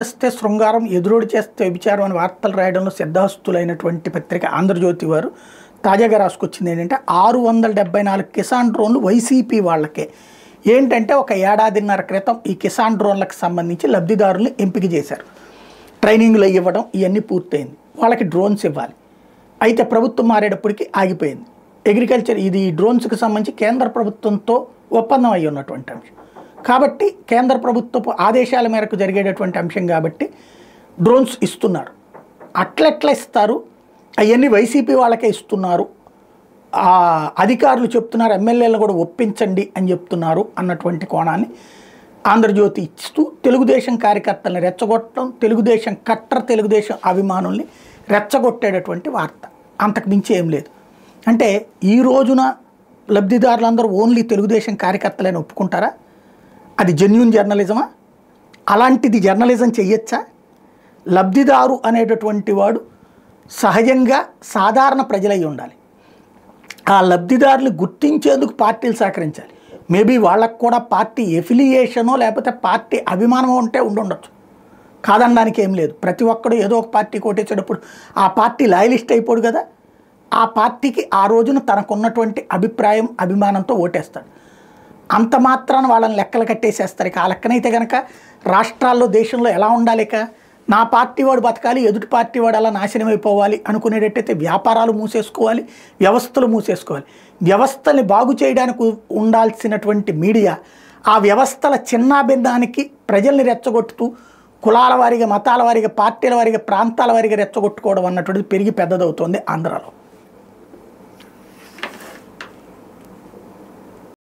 చేస్తే శృంగారం, ఎదురోడి చేస్తే వ్యభిచారం అని వార్తలు రాయడంలో సిద్ధహస్తులైనటువంటి పత్రిక ఆంధ్రజ్యోతి వారు తాజాగా రాసుకొచ్చింది ఏంటంటే 674 కిసాన్ డ్రోన్లు వైసీపీ వాళ్ళకే. ఏంటంటే ఒక ఏడాదిన్నర క్రితం ఈ కిసాన్ డ్రోన్లకు సంబంధించి లబ్ధిదారుల్ని ఎంపిక చేశారు. ట్రైనింగ్లు ఇవ్వడం ఇవన్నీ పూర్తయింది. వాళ్ళకి డ్రోన్స్ ఇవ్వాలి. అయితే ప్రభుత్వం మారేటప్పటికి ఆగిపోయింది. అగ్రికల్చర్ ఇది డ్రోన్స్కి సంబంధించి కేంద్ర ప్రభుత్వంతో ఒప్పందం అయి ఉన్నటువంటి అంశం కాబట్టి కేంద్ర ప్రభుత్వపు ఆదేశాల మేరకు జరిగేటటువంటి అంశం కాబట్టి డ్రోన్స్ ఇస్తున్నారు. అట్లెట్లా ఇస్తారు, అవన్నీ వైసీపీ వాళ్ళకే ఇస్తున్నారు, అధికారులు చెప్తున్నారు, ఎమ్మెల్యేలను కూడా ఒప్పించండి అని చెప్తున్నారు అన్నటువంటి కోణాన్ని ఆంధ్రజ్యోతి ఇస్తూ తెలుగుదేశం కార్యకర్తల్ని రెచ్చగొట్టడం, తెలుగుదేశం తెలుగుదేశం అభిమానుల్ని రెచ్చగొట్టేటటువంటి వార్త. అంతకు మించి ఏం లేదు. అంటే ఈ రోజున లబ్ధిదారులందరూ ఓన్లీ తెలుగుదేశం కార్యకర్తలని ఒప్పుకుంటారా? అది జెన్యూన్ జర్నలిజమా? అలాంటిది జర్నలిజం చెయ్యొచ్చా? లబ్ధిదారు అనేటటువంటి వాడు సహజంగా సాధారణ ప్రజలై ఉండాలి. ఆ లబ్ధిదారులు గుర్తించేందుకు పార్టీలు సహకరించాలి. మేబీ వాళ్ళకు కూడా పార్టీ ఎఫిలియేషనో లేకపోతే పార్టీ అభిమానమో ఉంటే ఉండొచ్చు, కాదనడానికి ఏం లేదు. ప్రతి ఒక్కడు ఏదో ఒక పార్టీ కొట్టేసేటప్పుడు ఆ పార్టీ లాయలిస్ట్ అయిపోడు కదా. ఆ పార్టీకి ఆ రోజున తనకున్నటువంటి అభిప్రాయం అభిమానంతో ఓటేస్తాడు. అంత మాత్రాన వాళ్ళని లెక్కలు కట్టేసేస్తారు. ఇక ఆ లెక్కనైతే కనుక రాష్ట్రాల్లో దేశంలో ఎలా ఉండాలి, ఇక నా పార్టీ వాడు బతకాలి, ఎదుటి పార్టీ వాడు అలా నాశనం అయిపోవాలి అనుకునేటట్టయితే వ్యాపారాలు మూసేసుకోవాలి, వ్యవస్థలు మూసేసుకోవాలి. వ్యవస్థల్ని బాగు చేయడానికి ఉండాల్సినటువంటి మీడియా ఆ వ్యవస్థల చిన్నాభిన్నానికి ప్రజల్ని రెచ్చగొట్టుతూ కులాల వారీగా, మతాల వారీగా, పార్టీల వారీగా, ప్రాంతాల వారీగా రెచ్చగొట్టుకోవడం అన్నటువంటిది పెరిగి పెద్దదవుతోంది ఆంధ్రాలో.